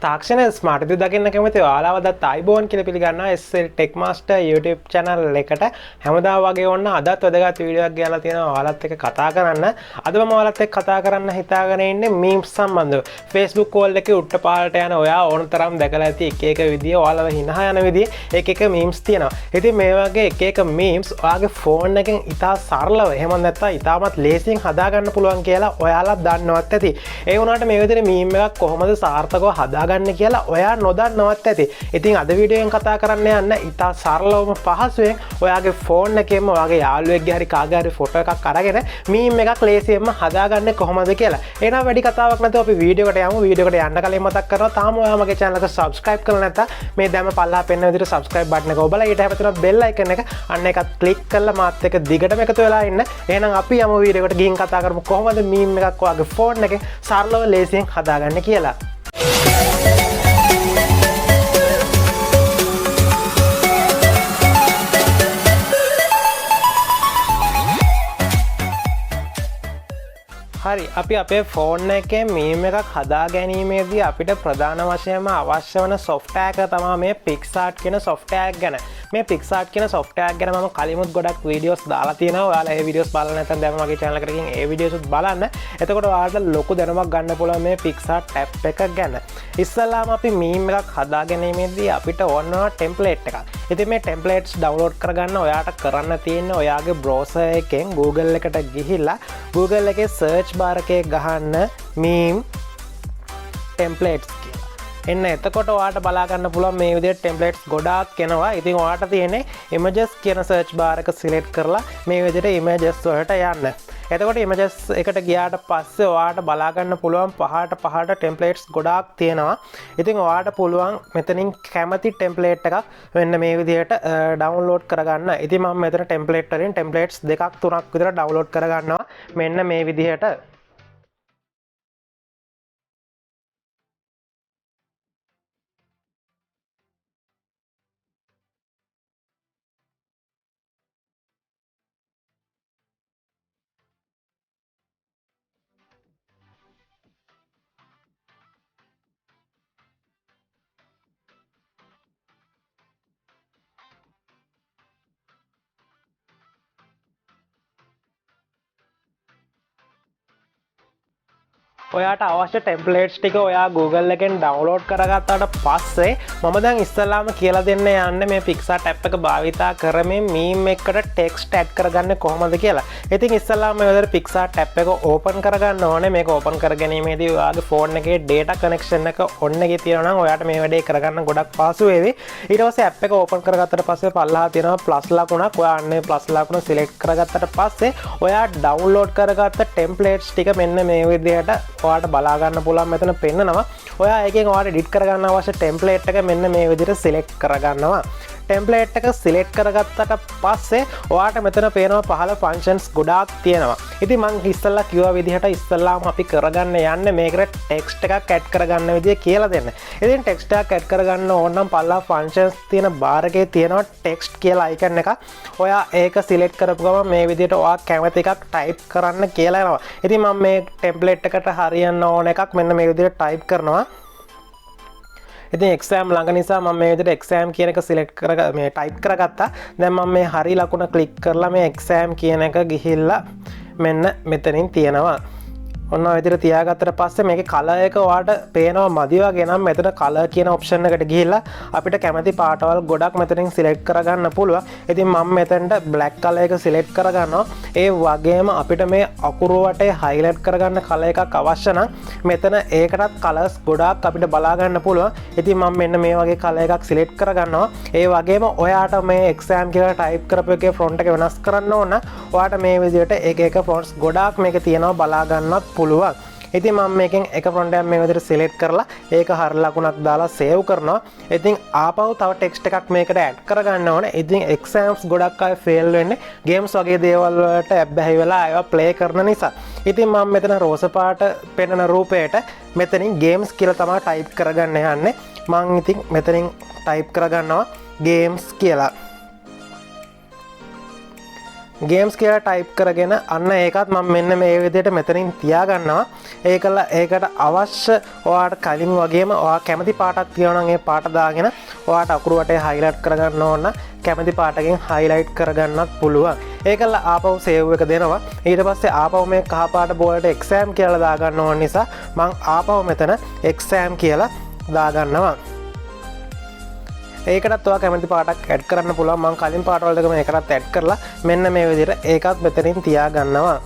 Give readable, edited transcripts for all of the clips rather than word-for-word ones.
තාක්ෂණ smart විදිහට දකින්න කැමති ඔයාලව අදත් ආයිබෝන් කියලා පිළිගන්නවා SL Tech Master YouTube channel එකට හැමදාම වගේ ඔන්න අදත් වැදගත් වීඩියෝ එකක් ගෙනලා තියෙනවා ඔයාලත් එක්ක කතා කරන්න. අද මම ඔයාලත් එක්ක කතා කරන්න හිතාගෙන ඉන්නේ memes සම්බන්ධව. Facebook wall එකේ උඩට පාලට යන ඔයා ඕන තරම් දැකලා ඇති එක එක විදිය ඔයාලව හිනහ යන විදිය එක එක memes තියෙනවා. ඉතින් මේ වගේ එක එක memes ඔයාගේ phone එකෙන් ඉතා සරලව එහෙම නැත්නම් ඉතාමත් ලේසියෙන් හදා ගන්න පුළුවන් කියලා ඔයාලා දන්නවත් ඇති. ඒ වුණාට මේ විදිහේ meme එකක් කොහොමද සාර්ථකව හදා ගන්න කියලා ඔයා නොදන්නවත් ඇති. ඉතින් අද වීඩියෝෙන් කතා කරන්න යන්න ඉතා සරලවම පහසුවෙන් ඔයාගේ ෆෝන් එකේම ඔයාගේ යාළුවෙක්ගේ හරි කාගේ හරි ෆොටෝ එකක් අරගෙන මීම් එකක් ලේසියෙන්ම හදාගන්නේ කොහොමද කියලා. එහෙනම් වැඩි කතාවක් නැතුව අපි වීඩියෝ එකට යමු. වීඩියෝ එකට යන්න කලින් මතක් කරනවා තාම ඔයා මගේ channel එක subscribe කරලා නැත්නම් මේ දැම පල්ලා පෙන්න විදිහට subscribe button එක ඔබලා ඊට හැපෙන bell icon එක අන්න එකත් click කරලා මාත් එක්ක දිගටම එකතු වෙලා ඉන්න. එහෙනම් අපි යමු වීඩියෝ එකට ගිහින් කතා කරමු කොහොමද මීම් එකක් ඔයාගේ ෆෝන් එකේ සරලව ලේසියෙන් හදාගන්නේ කියලා. හරි අපි අපේ ෆෝන් එකේ මීම් එකක් හදා ගැනීමේදී අපිට ප්‍රධාන වශයෙන්ම අවශ්‍ය වන software එක තමයි මේ PixArt කියන software එක ගැන. මේ PixArt කියන software එක ගැන මම කලිමුත් ගොඩක් වීඩියෝස් දාලා තියෙනවා. ඔයාලා ඒ වීඩියෝස් බලලා නැත්නම් දැන් මගේ channel එකට ගිහින් ඒ වීඩියෝස් උත් බලන්න. එතකොට ඔයාලට ලොකු දැනුමක් ගන්න පුළුවන් මේ PixArt app එක ගැන. ඉස්සෙල්ලාම අපි මීම් එකක් හදා ගැනීමේදී අපිට ඕන වෙන template එකක්. ඉතින් මේ templates download කරගන්න ඔයාට කරන්න තියෙන්නේ ඔයාගේ browser එකෙන් Google එකට ගිහිල්ලා Google එකේ search bar එකේ ගහන්න meme templates කියලා. එන්න එතකොට ඔයාට බලා ගන්න පුළුවන් මේ විදිහට templates ගොඩාක් එනවා. ඉතින් ඔයාට තියෙන්නේ images කියන search bar එක select කරලා මේ විදිහට images වලට යන්න. එතකොට images එකට ගියාට පස්සේ ඔයාට බලා ගන්න පුළුවන් පහට templates ගොඩාක් තියෙනවා. ඉතින් ඔයාට පුළුවන් මෙතනින් කැමති template එකක් මෙන්න මේ විදිහට download කරගන්න. ඉතින් මම මෙතන template වලින් templates දෙකක් තුනක් විතර download කරගන්නවා. මෙන්න මේ විදිහට. ඔයාට අවශ්‍ය ටෙම්ප්ලේට්ස් ටික ඔයා Google එකෙන් ඩවුන්ලෝඩ් කරගත්තාට පස්සේ මම දැන් ඉස්සෙල්ලාම කියලා දෙන්න යන්නේ මේ PixArt app එක භාවිතා කරමින් meme එකකට text add කරගන්නේ කොහොමද කියලා. ඉතින් ඉස්සෙල්ලාම මේ විදිහට PixArt app එක open කරගන්න ඕනේ. මේක open කර ගැනීමේදී ඔයාගේ phone එකේ data connection එක on එකේ තියෙනවා නම් ඔයාට මේ වැඩේ කරගන්න ගොඩක් පහසු වේවි. ඊට පස්සේ app එක open කරගත්තට පස්සේ පල්ලෙහා තියෙනවා plus ලකුණක්. ඔයා අන්නේ plus ලකුණ select කරගත්තට පස්සේ ඔයා download කරගත්ත templates ටික මෙන්න මේ විදිහට ඔයාට බලා ගන්න පුළුවන් මෙතන පෙන්නනවා. ඔයා එකෙන් ඔයාට edit කරගන්න අවශ්‍ය template එක මෙන්න මේ විදිහට select කරගන්නවා. template එක select කරගත්තට පස්සේ ඔයාට මෙතන පේනවා පහළ functions ගොඩාක් තියෙනවා. ඉතින් මම ඉස්සෙල්ලා කිව්වා විදිහට ඉස්සෙල්ලාම අපි කරගන්න යන්නේ මේකට text එකක් add කරගන්න විදිය කියලා දෙන්න. ඉතින් text එකක් add කරගන්න ඕන නම් පල්ලා functions තියෙන bar එකේ තියෙනවා text කියලා icon එක. ඔයා ඒක select කරපු ගමන් මේ විදිහට ඔයා කැමති එකක් type කරන්න කියලා එනවා. ඉතින් මම මේ template එකට හරියන්න ඕන එකක් මෙන්න මේ විදිහට type කරනවා. ඉතින් exam ළඟ නිසා මම මේ විදිහට exam කියන එක select කරග මේ type කරගත්තා. දැන් මම මේ හරි ලකුණ click කරලා මේ exam කියන එක ගිහිල්ලා මෙන්න මෙතනින් තියනවා. ඔන්න ඔය විදිහට තියාගත්තට පස්සේ මේකේ color එක ඔයාලට පේනවා මදි වගේ නම් මෙතන color කියන option එකට ගිහිල්ලා අපිට කැමති පාටවල් ගොඩක් මෙතනින් select කරගන්න පුළුවන්. ඉතින් මම මෙතනට black color එක select කරගන්නවා. ඒ වගේම අපිට මේ අකුරු වටේ highlight කරගන්න color එකක් අවශ්‍ය නම් මෙතන ඒකටත් colors ගොඩාක් අපිට බලා ගන්න පුළුවන්. ඉතින් මම මෙන්න මේ වගේ color එකක් select කරගන්නවා. ඒ වගේම ඔයාට මේ exam කියලා type කරපු එකේ font එක වෙනස් කරන්න ඕන නම් ඔයාට මේ විදිහට එක එක fonts ගොඩාක් මේකේ තියෙනවා බලා ගන්නත් පුළුවන්. ඉතින් මම මේකෙන් එක ෆොන්ට් එකක් මේ විදිහට select කරලා ඒක හරිය ලකුණක් දාලා save කරනවා. ඉතින් ආපහු තව text එකක් මේකට add කරගන්න ඕනේ. ඉතින් exams ගොඩක් අය fail වෙන්නේ games වගේ දේවල් වලට ඇබ්බැහි වෙලා ඒවා play කරන නිසා. ඉතින් මම මෙතන රෝස පාට පෙන්වන රූපයට මෙතනින් games කියලා තමයි type කරගන්න යන්නේ. මම ඉතින් මෙතනින් type කරගන්නවා games කියලා. ගේම්ස් කියලා ටයිප් කරගෙන අන්න ඒකත් මම මෙන්න මේ විදිහට මෙතනින් තියාගන්නවා. ඒකලා ඒකට අවශ්‍ය ඔයාට කලින් වගේම ඔයා කැමති පාටක් තියෙනවා නම් ඒ පාට දාගෙන ඔයාට අකුරු වටේ highlight කරගන්න ඕන කැමති පාටකින් highlight කරගන්නත් පුළුවන්. ඒකලා ආපහු save එක දෙනවා. ඊට පස්සේ ආපහු මේ කහ පාට බෝලට exam කියලා දාගන්න ඕන නිසා මම ආපහු මෙතන exam කියලා දාගන්නවා. ඒකටත් ඔයා කැමති පාටක් ඇඩ් කරන්න පුළුවන්. මම කලින් පාටවල දෙකම ඒකටත් ඇඩ් කරලා මෙන්න මේ විදිහට ඒකත් මෙතනින් තියා ගන්නවා.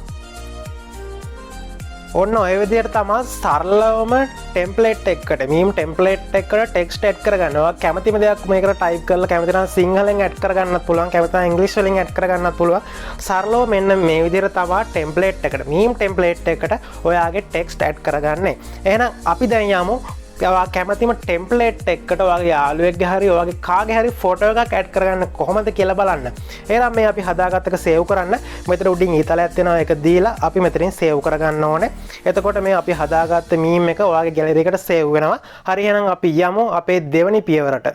ඔන්න ඔය විදිහට තමයි සරලවම ටෙම්ප්ලේට් එකකට මීම් ටෙම්ප්ලේට් එකකට ටෙක්ස්ට් ඇඩ් කරගන්නවා. කැමතිම දෙයක් මේකට ටයිප් කරලා කැමති නම් සිංහලෙන් ඇඩ් කරගන්නත් පුළුවන්. කැමති නම් ඉංග්‍රීසි වලින් ඇඩ් කරගන්නත් පුළුවන්. සරලව මෙන්න මේ විදිහට තමයි ටෙම්ප්ලේට් එකට මීම් ටෙම්ප්ලේට් එකට ඔයාගේ ටෙක්ස්ට් ඇඩ් කරගන්නේ. එහෙනම් අපි දැන් යමු ඔයා කැමතිම ටෙම්ප්ලේට් එකකට ඔයාගේ යාළුවෙක්ගේ හරි ඔයාගේ කාගේ හරි ෆොටෝ එකක් ඇඩ් කරගන්න කොහොමද කියලා බලන්න. එහෙනම් මේ අපි හදාගත්ත එක සේව් කරන්න. මෙතන උඩින් ඊතලයක් තියෙනවා ඒක දීලා අපි මෙතනින් සේව් කරගන්න ඕනේ. එතකොට මේ අපි හදාගත්ත මීම් එක ඔයාගේ ගැලරි එකට සේව් වෙනවා. හරි එහෙනම් අපි යමු අපේ දෙවෙනි පියවරට.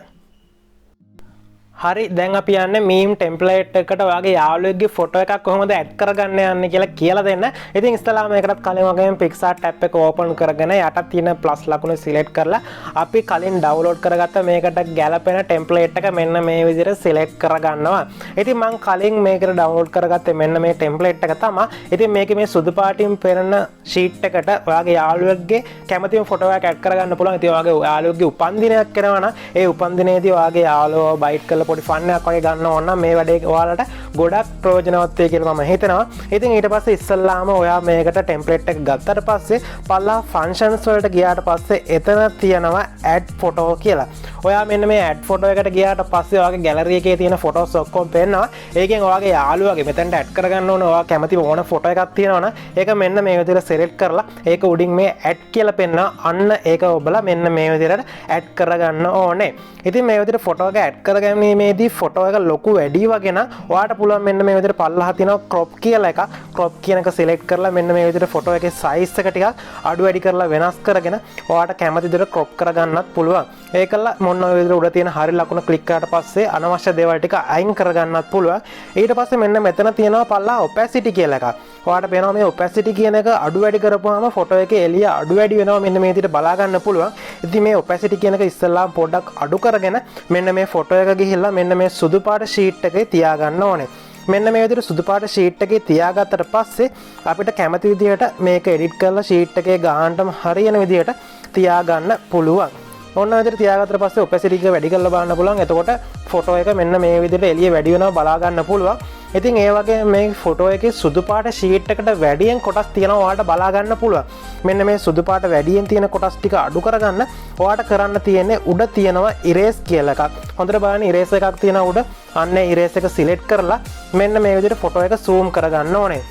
හරි දැන් අපි යන්නේ මීම් ටෙම්ප්ලේට් එකට ඔයාගේ යාළුවෙක්ගේ ෆොටෝ එකක් කොහොමද ඇඩ් කරගන්න යන්නේ කියලා කියලා දෙන්න. ඉතින් ඉස්සලාම මේකටත් කලින් වගේම Pixar ටැබ් එක ඕපන් කරගෙන යට තියෙන ප්ලස් ලකුණ සිලෙක්ට් කරලා අපි කලින් ඩවුන්ලෝඩ් කරගත්ත මේකට ගැලපෙන ටෙම්ප්ලේට් එක මෙන්න මේ විදිහට සිලෙක්ට් කරගන්නවා. ඉතින් මම කලින් මේකට ඩවුන්ලෝඩ් කරගත්තේ මෙන්න මේ ටෙම්ප්ලේට් එක තමයි. ඉතින් මේකේ මේ සුදු පාටින් පෙරෙන ෂීට් එකට ඔයාගේ යාළුවෙක්ගේ කැමතිම ෆොටෝ එකක් ඇඩ් කරගන්න පුළුවන්. ඉතින් ඔයාගේ යාළුවෙක්ගේ උපන්දිනයක් කරනවා නම් ඒ උපන්දිනේදී ඔයාගේ යාළුවව බයිට් කරලා පොඩි ෆන් එකක් වගේ ගන්න ඕන නම් මේ වැඩේ ඔයාලට ගොඩක් ප්‍රයෝජනවත් වෙයි කියලා මම හිතනවා. ඉතින් ඊට පස්සේ ඉස්සල්ලාම ඔයා මේකට ටෙම්ප්ලේට් එක ගත්තට පස්සේ පල්ලා ෆන්ක්ෂන්ස් වලට ගියාට පස්සේ එතන තියෙනවා ඇඩ් ෆොටෝ කියලා. ඔයා මෙන්න මේ ඇඩ් ෆොටෝ එකට ගියාට පස්සේ ඔයාගේ ගැලරි එකේ තියෙන ෆොටෝස් ඔක්කොම පේනවා. ඒකෙන් ඔයාගේ යාළුවාගේ මෙතනට ඇඩ් කරගන්න ඕන ඔයා කැමති ඕන ෆොටෝ එකක් තියෙනවා නම් ඒක මෙන්න මේ විදිහට සෙලෙක්ට් කරලා ඒක උඩින් මේ ඇඩ් කියලා පෙන්නනවා. අන්න ඒක ඔබලා මෙන්න මේ විදිහට ඇඩ් කරගන්න ඕනේ. ඉතින් මේ විදිහට ෆොටෝ එක ඇඩ් කරගැනීමේදී ෆොටෝ එක ලොකු වැඩි වගේ නම් ඔයාට පුළුවන් මෙන්න මේ විදිහට පල්ලෙහා තියෙනවා crop කියලා එක. crop කියන එක select කරලා මෙන්න මේ විදිහට ෆොටෝ එකේ size එක ටිකක් අඩු වැඩි කරලා වෙනස් කරගෙන ඔයාට කැමති විදිහට crop කරගන්නත් පුළුවන්. ඒකලා මොන විදිහට උඩ තියෙන හරි ලකුණ ක්ලික් කරාට පස්සේ අනවශ්‍ය දේවල් ටික අයින් කරගන්නත් පුළුවන්. ඊට පස්සේ මෙන්න මෙතන තියෙනවා පල්ලෙහා opacity කියලා එකක්. ඔයාට පේනවා මේ opacity කියන එක අඩු වැඩි කරපුවාම ෆොටෝ එකේ එළිය අඩු වැඩි වෙනවා. මෙන්න මේ විදිහට බලා ගන්න පුළුවන්. ඉතින් මේ opacity කියන එක ඉස්සෙල්ලාම පොඩ්ඩක් අඩු කරගෙන මෙන්න මේ ෆොටෝ එක ගිහිල්ලා මෙන්න මේ සුදු පාට ෂීට් එකේ තියාගන්න ඕනේ. මෙන්න මේ විදිහට සුදු පාට ෂීට් එකේ තියාගත්තට පස්සේ අපිට කැමති විදිහට මේක එඩිට් කරලා ෂීට් එකේ ගානටම හරියන විදිහට තියාගන්න පුළුවන්. ඔන්න ඔය විදිහට තියාගත්තට පස්සේ opacity එක වැඩි කරලා බලන්න පුළුවන්. එතකොට ෆොටෝ එක මෙන්න මේ විදිහට එළිය වැඩි වෙනවා බලා ගන්න පුළුවන්. ඉතින් ඒ වගේ මේ ෆොටෝ එකේ සුදු පාට ෂීට් එකට වැඩියෙන් කොටස් තියෙනවා ඔයාලට බලා ගන්න පුළුවන්. මෙන්න මේ සුදු පාට වැඩියෙන් තියෙන කොටස් ටික අඩු කරගන්න ඔයාලට කරන්න තියෙන්නේ උඩ තියෙනවා erase කියලා එකක්. හොඳට බලන්න erase එකක් තියෙනවා උඩ. අන්න erase එක select කරලා මෙන්න මේ විදිහට ෆොටෝ එක zoom කරගන්න ඕනේ.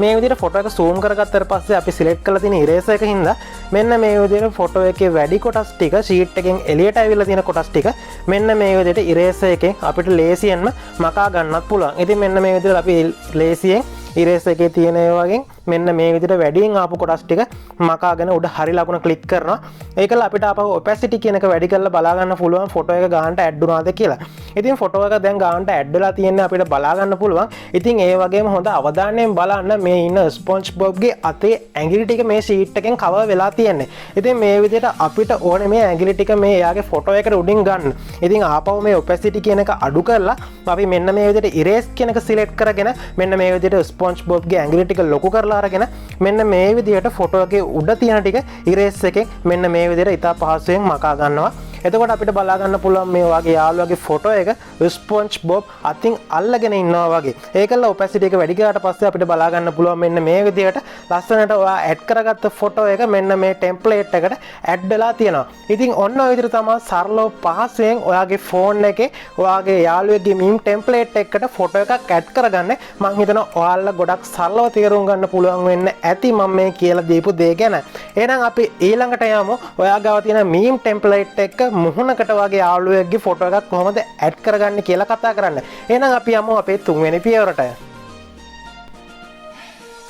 මේ විදිහට ෆොටෝ එක zoom කරගත්තාට පස්සේ අපි select කරලා තියෙන eraser එක හින්දා මෙන්න මේ විදිහට ෆොටෝ එකේ වැඩි කොටස් ටික sheet එකෙන් එළියට ඇවිල්ලා තියෙන කොටස් ටික මෙන්න මේ විදිහට eraser එකෙන් අපිට ලේසියෙන්ම මකා ගන්නත් පුළුවන්. ඉතින් මෙන්න මේ විදිහට අපි ලේසියෙන් eraser එකේ තියෙන ඒවා වගේ මෙන්න මේ විදිහට වැඩියෙන් ආපු කොටස් ටික මකාගෙන උඩ හරි ලකුණ ක්ලික් කරනවා. ඒකල අපිට ආපහු opacity කියන එක වැඩි කරලා බලා ගන්න පුළුවන් ෆොටෝ එක ගානට ඇඩ් වුණාද කියලා. ඉතින් ෆොටෝ එක දැන් ගානට ඇඩ් වෙලා තියෙන්නේ අපිට බලා ගන්න පුළුවන්. ඉතින් ඒ වගේම හොඳ අවධානයෙන් බලන්න මේ ඉන්න SpongeBob ගේ අතේ ඇඟිලි ටික මේ sheet එකෙන් cover වෙලා තියෙන්නේ. ඉතින් මේ විදිහට අපිට ඕනේ මේ ඇඟිලි ටික මේ එයාගේ ෆොටෝ එකට උඩින් ගන්න. ඉතින් ආපහු මේ opacity කියන එක අඩු කරලා අපි මෙන්න මේ විදිහට erase කියන එක select කරගෙන මෙන්න මේ විදිහට SpongeBob ගේ ඇඟිලි ටික ලොකු කරලා අරගෙන මෙන්න මේ විදිහට ෆොටෝ එකේ උඩ තියෙන ටික erase එකෙන් මෙන්න මේ විදිහට ඉතා පහසුවෙන් මකා ගන්නවා. එතකොට අපිට බලා ගන්න පුළුවන් මේ වගේ යාළුවගේ ෆොටෝ එක SpongeBob අතින් අල්ලගෙන ඉන්නවා වගේ. ඒකල opacity එක වැඩි කරාට පස්සේ අපිට බලා ගන්න පුළුවන් මෙන්න මේ විදිහට ලස්සනට ඔයා ඇඩ් කරගත්ත ෆොටෝ එක මෙන්න මේ ටෙම්ප්ලේට් එකට ඇඩ් වෙලා තියෙනවා. ඉතින් ඔන්න ඔය විදිහට තමයි සරලව පහසුවෙන් ඔයාගේ ෆෝන් එකේ ඔයාගේ යාළුවෙක්ගේ මීම් ටෙම්ප්ලේට් එකකට ෆොටෝ එකක් ඇඩ් කරගන්න. මම හිතනවා ඔයාලා ගොඩක් සරලව තේරුම් ගන්න පුළුවන් වෙන්න ඇති මම මේ කියලා දීපු දේ ගැන. එහෙනම් අපි ඊළඟට යමු ඔයා ගාව තියෙන මීම් ටෙම්ප්ලේට් එක මුහුණකට වගේ යාළුවෙක්ගේ ෆොටෝ එකක් කොහොමද ඇඩ් කරගන්නේ කියලා කතා කරන්න. එහෙනම් අපි යමු අපේ තුන්වෙනි පියවරට.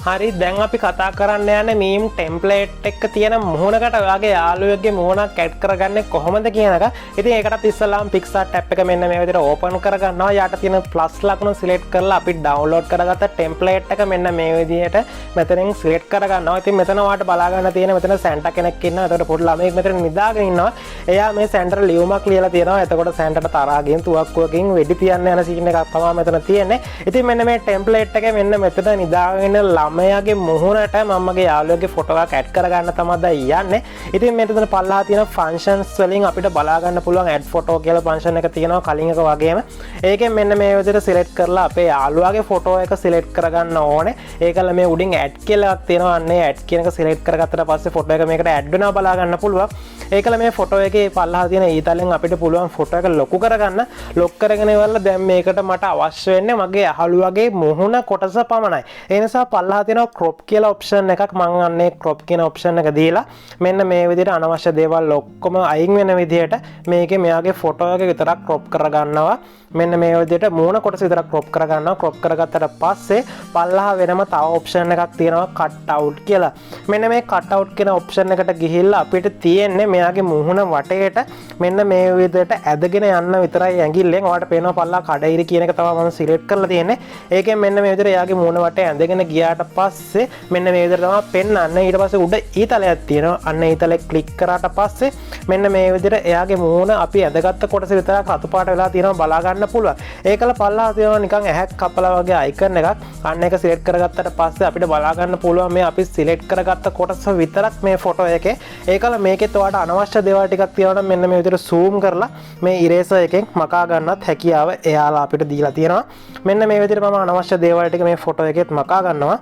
හරි දැන් අපි කතා කරන්න යන්නේ මීම් ටෙම්ප්ලේට් එක තියෙන මුහුණකට ඔයාගේ යාළුවෙක්ගේ මුහුණක් ඇඩ් කරගන්නේ කොහොමද කියන එක. ඉතින් ඒකට ඉස්සෙල්ලාම Pixar ටැබ් එක මෙන්න මේ විදිහට ඕපන් කරගන්නවා. යට තියෙන ප්ලස් ලකුණ සිලෙක්ට් කරලා අපි ඩවුන්ලෝඩ් කරගත්ත ටෙම්ප්ලේට් එක මෙන්න මේ විදිහට මෙතනින් සිලෙක්ට් කරගන්නවා. ඉතින් මෙතන ඔයාලට බලා ගන්න තියෙන මෙතන සැන්ටා කෙනෙක් ඉන්නවා. එතකොට පොඩි ළමයෙක් මෙතන නිදාගෙන ඉන්නවා. එයා මේ සැන්ටාට ලියුමක් ලියලා තියෙනවා. එතකොට සැන්ටාට තරහාගෙන් තුවක්කුවකින් වෙඩි තියන්න යන සීන් එකක් තමයි මෙතන තියෙන්නේ. ඉතින් මෙන්න මේ ටෙම්ප්ලේට් එකේ මෙන්න මෙතන නිදාගෙන ළමයාගේ මුහුණට මම්මගේ යාළුවගේ ෆොටෝ එකක් ඇඩ් කරගන්න තමයි දැන් යන්නේ. ඉතින් මෙතන පල්ලෙහා තියෙන ෆන්ක්ෂන්ස් වලින් අපිට බලා ගන්න පුළුවන් ඇඩ් ෆොටෝ කියලා ෆන්ක්ෂන් එක තියෙනවා කලින් එක වගේම. ඒකෙන් මෙන්න මේ විදිහට සිලෙක්ට් කරලා අපේ යාළුවාගේ ෆොටෝ එක සිලෙක්ට් කරගන්න ඕනේ. ඒකල මේ උඩින් ඇඩ් කියලා එකක් තියෙනවා. අන්නේ ඇඩ් කියන එක සිලෙක්ට් කරගත්තට පස්සේ ෆොටෝ එක මේකට ඇඩ් වෙනවා බලා ගන්න පුළුවන්. ඒකල මේ ෆොටෝ එකේ පල්ලෙහා තියෙන ඊතලෙන් අපිට පුළුවන් ෆොටෝ එක ලොකු කරගන්න. ලොක් කරගෙන ඉවරලා දැන් මේකට මට අවශ්‍ය වෙන්නේ මගේ යාළුවාගේ මුහුණ කොටස පමණයි. ඒ නිසා පල්ලෙහා තියෙන crop කියලා ඔප්ෂන් එකක් මම අන්නේ crop කියන ඔප්ෂන් එක දීලා මෙන්න මේ විදිහට අනවශ්‍ය දේවල් ඔක්කොම අයින් වෙන විදිහට මේකේ මෙයාගේ ෆොටෝ එක විතරක් crop කරගන්නවා. මෙන්න මේ විදිහට මූණ කොටස විතරක් crop කරගන්නවා. crop කරගත්තට පස්සේ පල්ලෙහා වෙනම තව ඔප්ෂන් එකක් තියෙනවා cut out කියලා. මෙන්න මේ cut out කියන ඔප්ෂන් එකට ගිහිල්ලා අපිට තියෙන්නේ මෙයාගේ මුහුණ වටේට මෙන්න මේ විදිහට ඇදගෙන යන්න විතරයි ඇඟිල්ලෙන්. ඔයාලට පේනවා පල්ලෙහා කඩයිරි කියන එක තමයි මම සිලෙක්ට් කරලා තියෙන්නේ. ඒකෙන් මෙන්න මේ විදිහට එයාගේ මුහුණ වටේ ඇදගෙන ගියාට පස්සේ මෙන්න මේ විදිහට තමයි පෙන්වන්නේ. ඊට පස්සේ උඩ ඊතලයක් තියෙනවා. අන්න ඊතලේ ක්ලික් කරාට පස්සේ මෙන්න මේ විදිහට එයාගේ මුහුණ අපි ඇදගත්ත කොටස විතරක් රතු පාට වෙලා තියෙනවා බලා ගන්න පුළුවන්. ඒකල පල්ලෙහා තියෙනවා නිකන් ඇහැක් කපලා වගේ අයිකන් එකක්. අන්න එක සිලෙක්ට් කරගත්තට පස්සේ අපිට බලා ගන්න පුළුවන් මේ අපි සිලෙක්ට් කරගත්ත කොටස විතරක් මේ ෆොටෝ එකේ. ඒකල මේකෙත් ඔයාලට අනවශ්‍ය දේවල් ටිකක් තියෙනවා නම් මෙන්න මේ විදිහට zoom කරලා මේ ඉරේසර් එකෙන් මකා ගන්නත් හැකියාව එයාලා අපිට දීලා තියෙනවා. මෙන්න මේ විදිහට මම අනවශ්‍ය දේවල් ටික මේ ෆොටෝ එකෙත් මකා ගන්නවා.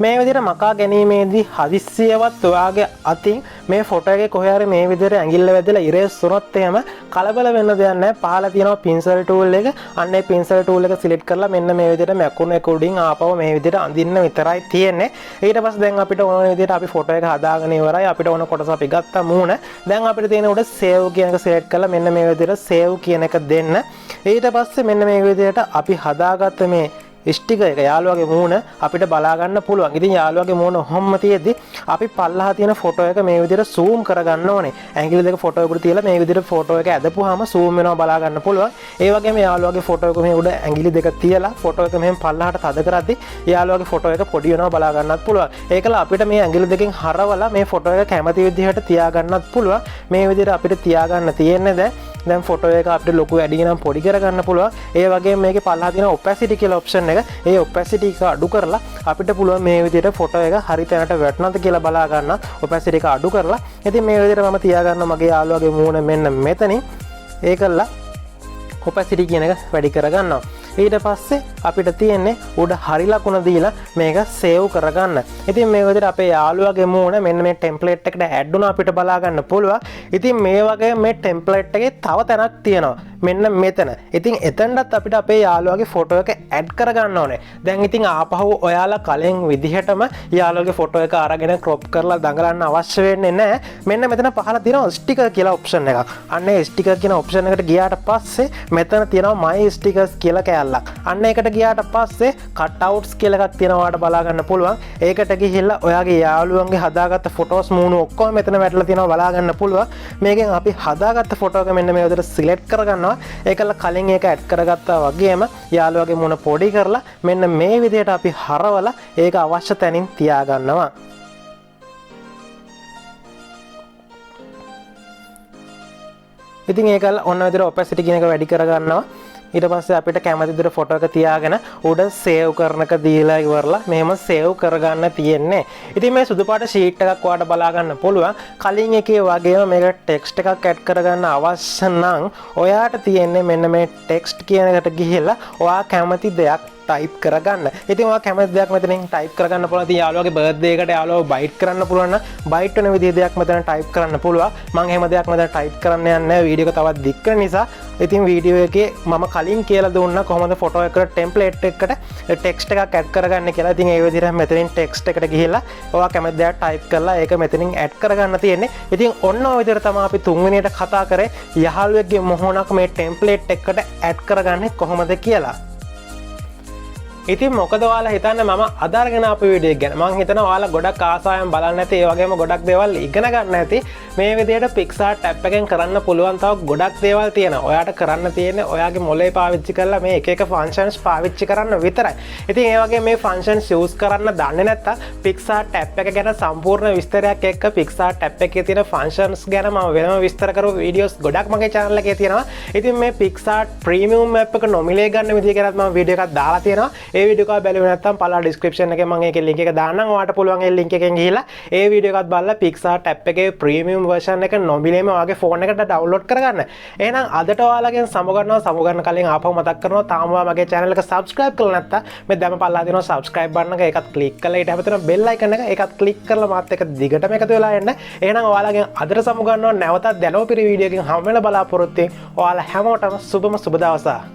මේ විදිහට මකා ගැනීමේදී හදිස්සියවත් ඔයාගේ අතින් මේ ෆොටෝ එකේ කොහේ හරි මේ විදිහට ඇඟිල්ල වැදලා ඉරේස් වුණොත් එහෙම කලබල වෙන්න දෙයක් නැහැ. පහළ තියෙනවා පින්සල් ටූල් එක. අන්න ඒ පින්සල් ටූල් එක සිලෙක්ට් කරලා මෙන්න මේ විදිහට මැකුණු එක උඩින් ආපහු මේ විදිහට අඳින්න විතරයි තියෙන්නේ. ඊට පස්සේ දැන් අපිට ඕන විදිහට අපි ෆොටෝ එක හදාගෙන ඉවරයි. අපිට ඕන කොටස අපි ගත්තා මූණ. දැන් අපිට තියෙන උඩ save කියන එක සිලෙක්ට් කරලා මෙන්න මේ විදිහට save කියන එක දෙන්න. ඊට පස්සේ මෙන්න මේ විදිහට අපි හදාගත්ත මේ ස්ටිකර් එක යාළුවාගේ මූණ අපිට බලා ගන්න පුළුවන්. ඉතින් යාළුවාගේ මූණ ඔහොම තියෙද්දි අපි පල්ලෙහා තියෙන ෆොටෝ එක මේ විදිහට zoom කරගන්න ඕනේ. ඇඟිලි දෙක ෆොටෝ එකට තියලා මේ විදිහට ෆොටෝ එක ඇදපුවාම zoom වෙනවා බලා ගන්න පුළුවන්. ඒ වගේම යාළුවාගේ ෆොටෝ එක මේ උඩ ඇඟිලි දෙක තියලා ෆොටෝ එක මෙහෙම පල්ලෙහාට තද කරද්දි යාළුවාගේ ෆොටෝ එක පොඩි වෙනවා බලා ගන්නත් පුළුවන්. ඒකල අපිට මේ ඇඟිලි දෙකෙන් හරවලා මේ ෆොටෝ එක කැමති විදිහට තියාගන්නත් පුළුවන්. මේ විදිහට අපිට තියාගන්න තියෙන්නේ දැන් ෆොටෝ එක අපිට ලොකු වැඩි නම් පොඩි කරගන්න පුළුවන්. ඒ වගේම මේකේ පල්ලෙහා තියෙන opacity කියලා ඔප්ෂන් එක ඒ opacity එක අඩු කරලා අපිට පුළුවන් මේ විදිහට ෆොටෝ එක හරි තැනට වැටුණාද කියලා බලා ගන්න opacity එක අඩු කරලා. ඉතින් මේ විදිහට මම තියාගන්න මගේ යාළුවාගේ මූණ මෙන්න මෙතනින්. ඒකල්ලා opacity කියන එක වැඩි කරගන්නවා. ඊට පස්සේ අපිට තියෙන්නේ උඩ හරි ලකුණ දීලා මේක සේව් කරගන්න. ඉතින් මේ විදිහට අපේ යාළුවාගේ මූණ මෙන්න මේ ටෙම්ප්ලේට් එකට ඇඩ් වුණා අපිට බලා ගන්න පුළුවන්. ඉතින් මේ වගේ මේ ටෙම්ප්ලේට් එකේ තව තැනක් තියෙනවා. මෙන්න මෙතන. ඉතින් එතනටත් අපිට අපේ යාළුවාගේ ෆොටෝ එක ඇඩ් කරගන්න ඕනේ. දැන් ඉතින් ආපහු ඔයාලා කලින් විදිහටම යාළුවාගේ ෆොටෝ එක අරගෙන ක්‍රොප් කරලා දඟලන්න අවශ්‍ය වෙන්නේ නැහැ. මෙන්න මෙතන පහළ තියෙනවා ස්ටිකර් කියලා ඔප්ෂන් එකක්. අන්න ඒ ස්ටිකර් කියන ඔප්ෂන් එකට ගියාට පස්සේ මෙතන තියෙනවා my stickers කියලා කෑල්ලක්. අන්න ඒකට ගියාට පස්සේ cut outs කියලා එකක් තියෙනවා ඔයාලට බලා ගන්න පුළුවන්. ඒකට ගිහිල්ලා ඔයාගේ යාළුවන්ගේ හදාගත්ත ෆොටෝස් මූණු ඔක්කොම මෙතන වැටලා තියෙනවා බලා ගන්න පුළුවන්. මේකෙන් අපි හදාගත්ත ෆොටෝ එක මෙන්න මේ විදිහට සිලෙක්ට් කරගන්නවා. ඒකල කලින් ඒක ඇඩ් කරගත්තා වගේම යාළුවාගේ මුණ පොඩි කරලා මෙන්න මේ විදිහට අපි හරවලා ඒක අවශ්‍ය තැනින් තියාගන්නවා. ඉතින් ඒකල ඔන්න විදිහට opacity කියන එක වැඩි කරගන්නවා. ඊට පස්සේ අපිට කැමති විදිහට ෆොටෝ එක තියාගෙන උඩ සේව් කරනක දීලා ඉවරලා මෙහෙම සේව් කරගන්න තියෙන්නේ. ඉතින් මේ සුදු පාට ෂීට් එකක් ඔයාලට බලා ගන්න පුළුවන්. කලින් එකේ වගේම මේකට ටෙක්ස්ට් එකක් ඇඩ් කරගන්න අවශ්‍ය නම් ඔයාට තියෙන්නේ මෙන්න මේ ටෙක්ස්ට් කියන එකට ගිහිල්ලා ඔයා කැමති දෙයක් ටයිප් කරගන්න. ඉතින් ඔයා කැමති දෙයක් මෙතනින් ටයිප් කරගන්න පුළුවන්. ඉතින් යාළුවගේ බර්ත්ඩේ එකට යාළුවව බයිට් කරන්න පුළුවන් නම් බයිට් වෙන විදිහේ දෙයක් මෙතන ටයිප් කරන්න පුළුවන්. මම එහෙම දෙයක් මෙතන ටයිප් කරන්න යන්නේ නැහැ. වීඩියෝ එක තවත් දික් කරන නිසා. ඉතින් වීඩියෝ එකේ මම කලින් කියලා දුන්නා කොහොමද ෆොටෝ එකකට ටෙම්ප්ලේට් එකකට ටෙක්ස්ට් එකක් ඇඩ් කරගන්න කියලා. ඉතින් ඒ විදිහට මෙතනින් ටෙක්ස්ට් එකට ගිහිල්ලා ඔයා කැමති දෙයක් ටයිප් කරලා ඒක මෙතනින් ඇඩ් කරගන්න තියෙන්නේ. ඉතින් ඔන්න ඔය විදිහට තමයි අපි තුන්වෙනියට කතා කරේ යහළුවෙක්ගේ මොහොනක් මේ ටෙම්ප්ලේට් එකකට ඇඩ් කරගන්නේ කොහොමද කියලා. ඉතින් මොකද ඔයාලා හිතන්නේ මම අදාරගෙන ආපු වීඩියෝ එක ගැන. මම හිතනවා ඔයාලා ගොඩක් ආසාවෙන් බලන්න ඇති. ඒ වගේම ගොඩක් දේවල් ඉගෙන ගන්න ඇති. මේ විදිහට Pixar ටැබ් එකෙන් කරන්න පුළුවන් තව ගොඩක් දේවල් තියෙනවා. ඔයාට කරන්න තියෙන්නේ ඔයාගේ මොලේ පාවිච්චි කරලා මේ එක එක ෆන්ක්ෂන්ස් පාවිච්චි කරන්න විතරයි. ඉතින් ඒ වගේ මේ ෆන්ක්ෂන්ස් යූස් කරන්න දන්නේ නැත්තම් Pixar ටැබ් එක ගැන සම්පූර්ණ විස්තරයක් එක්ක Pixar ටැබ් එකේ තියෙන ෆන්ක්ෂන්ස් ගැන මම වෙනම විස්තර කරපු වීඩියෝස් ගොඩක් මගේ channel එකේ තියෙනවා. ඉතින් මේ Pixar ප්‍රීමියම් app එක නොමිලේ ගන්න විදිය ගැනත් මම වීඩියෝ එකක් දාලා තියෙනවා. ඒ වීඩියෝ එක බැලුවේ නැත්නම් පළල ඩිස්ක්‍රිප්ෂන් එකේ මම ඒකේ link එක දාන්නම්. ඔයාලට පුළුවන් ඒ link එකෙන් ගිහිල්ලා ඒ වීඩියෝ එකත් බලලා Pixar ටැබ් එකේ ප්‍රීමියම් version එක නොමිලේම ඔයාගේ ෆෝන් එකට ඩවුන්ලෝඩ් කරගන්න. එහෙනම් අදට ඔයාලගෙන් සමුගන්න කලින් ආපහු මතක් කරනවා තාම ඔයා මගේ channel එක subscribe කරලා නැත්නම් මේ දැන් පල්ලා දෙනවා subscribe button එක ඒකත් click කරලා ඊට හැපතන bell icon එක ඒකත් click කරලා මාත් එක්ක දිගටම එකතු වෙලා යන්න. එහෙනම් ඔයාලගෙන් අදට සමුගන්නවා නැවතත් දැනුම පිරි වීඩියෝ එකකින් හම් වෙන බලාපොරොත්තු වෙමින් ඔයාලා හැමෝටම සුබම සුබ දවසක්.